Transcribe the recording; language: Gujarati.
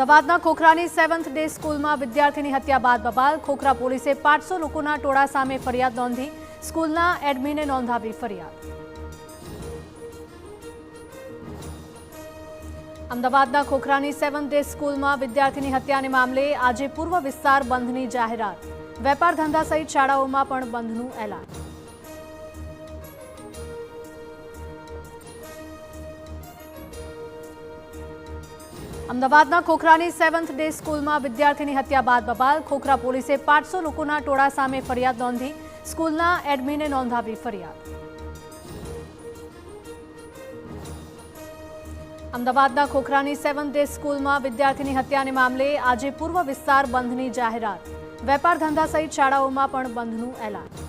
અમદાવાદના ખોખરાની 7th ડે સ્કૂલમાં વિદ્યાર્થીની હત્યા બાદ બબાલ. ખોખરા પોલીસે 500 લોકોના ટોળા સામે ફરિયાદ નોંધી. સ્કૂલના એડમિને નોંધાવી ફરિયાદ. અમદાવાદના ખોખરાની 7th ડે સ્કૂલમાં વિદ્યાર્થીની હત્યાને મામલે આજે પૂર્વ વિસ્તાર બંધની જાહેરાત. વેપાર ધંધા સહિત શાળાઓમાં પણ બંધનું એલાન. અમદાવાદના ખોખરાની 7th ડે સ્કૂલમાં વિદ્યાર્થીની હત્યા બાદ બબાલ. ખોખરા પોલીસે 500 લોકોના ટોળા સામે ફરિયાદ નોંધી. સ્કૂલના એડમિને નોંધાવી ફરિયાદ. અમદાવાદના ખોખરાની 7th ડે સ્કૂલમાં વિદ્યાર્થીની હત્યાને મામલે આજે પૂર્વ વિસ્તાર બંધની જાહેરાત. વેપાર ધંધા સહિત શાળાઓમાં પણ બંધનું એલાન.